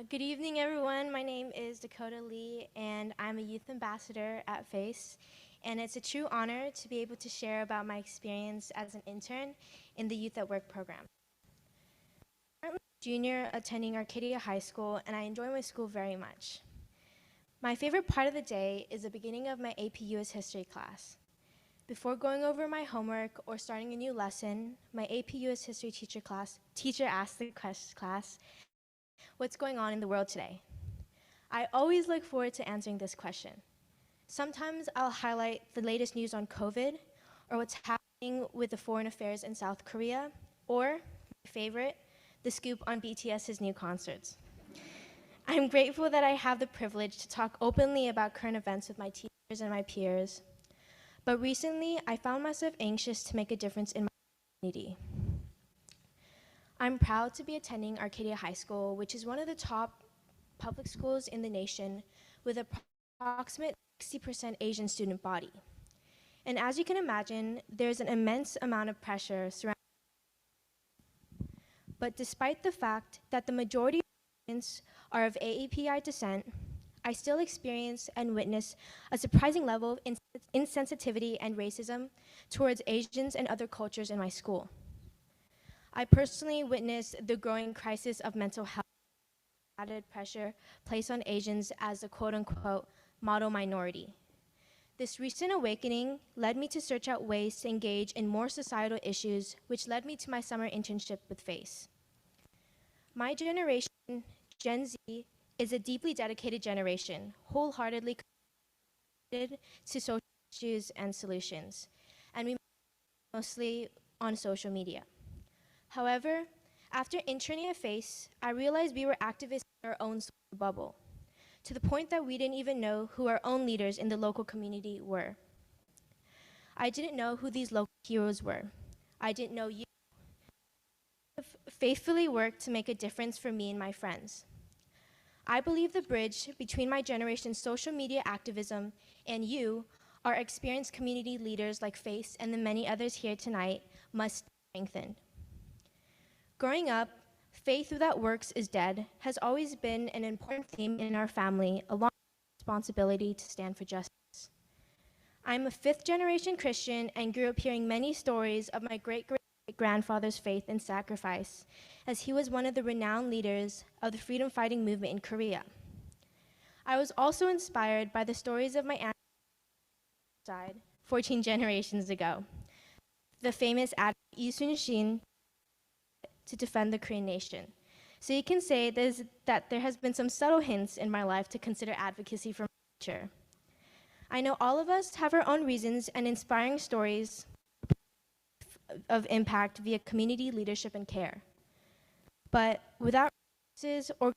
Good evening, everyone. My name is Dakota Lee, and I'm a youth ambassador at FACE. And it's a true honor to be able to share about my experience as an intern in the Youth at Work program. I'm currently a junior attending Arcadia High School, and I enjoy my school very much. My favorite part of the day is the beginning of my AP US History class. Before going over my homework or starting a new lesson, my AP US History teacher asked the class, "What's going on in the world today?" I always look forward to answering this question. Sometimes I'll highlight the latest news on COVID or what's happening with the foreign affairs in South Korea, or, my favorite, the scoop on BTS's new concerts. I'm grateful that I have the privilege to talk openly about current events with my teachers and my peers. But recently, I found myself anxious to make a difference in my community. I'm proud to be attending Arcadia High School, which is one of the top public schools in the nation with approximate 60% Asian student body. And as you can imagine, there's an immense amount of pressure surrounding. But despite the fact that the majority of students are of AAPI descent, I still experience and witness a surprising level of insensitivity and racism towards Asians and other cultures in my school. I personally witnessed the growing crisis of mental health, added pressure placed on Asians as the quote-unquote model minority. This recent awakening led me to search out ways to engage in more societal issues, which led me to my summer internship with FACE. My generation, Gen Z, is a deeply dedicated generation, wholeheartedly committed to social issues and solutions, and we mostly on social media. However, after interning at FACE, I realized we were activists in our own social bubble, to the point that we didn't even know who our own leaders in the local community were. I didn't know who these local heroes were. I didn't know you. Faithfully worked to make a difference for me and my friends. I believe the bridge between my generation's social media activism and you, our experienced community leaders like FACE and the many others here tonight, must strengthen. Growing up, faith without works is dead has always been an important theme in our family, along with the responsibility to stand for justice. I'm a fifth-generation Christian and grew up hearing many stories of my great-great-grandfather's faith and sacrifice, as he was one of the renowned leaders of the freedom-fighting movement in Korea. I was also inspired by the stories of my ancestors 14 generations ago, the famous Admiral Lee Sun-shin, to defend the Korean nation. So you can say that there has been some subtle hints in my life to consider advocacy for my future. I know all of us have our own reasons and inspiring stories of impact via community leadership and care. But without resources or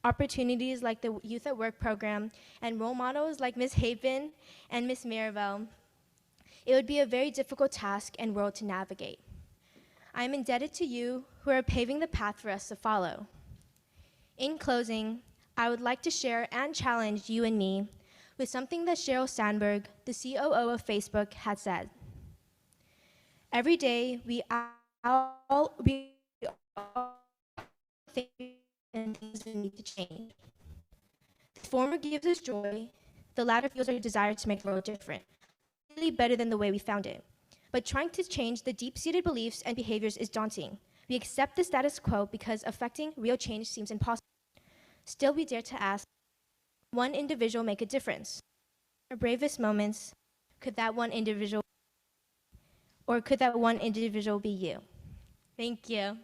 opportunities like the Youth at Work program and role models like Ms. Haven and Ms. Mirabel, it would be a very difficult task and world to navigate. I am indebted to you who are paving the path for us to follow. In closing, I would like to share and challenge you and me with something that Sheryl Sandberg, the COO of Facebook, had said. Every day, we all think and things we need to change. The former gives us joy, the latter fuels our desire to make the world different, really better than the way we found it. But trying to change the deep-seated beliefs and behaviors is daunting. We accept the status quo because affecting real change seems impossible. Still, we dare to ask, one individual make a difference? In our bravest moments, could that one individual, or could that one individual be you? Thank you.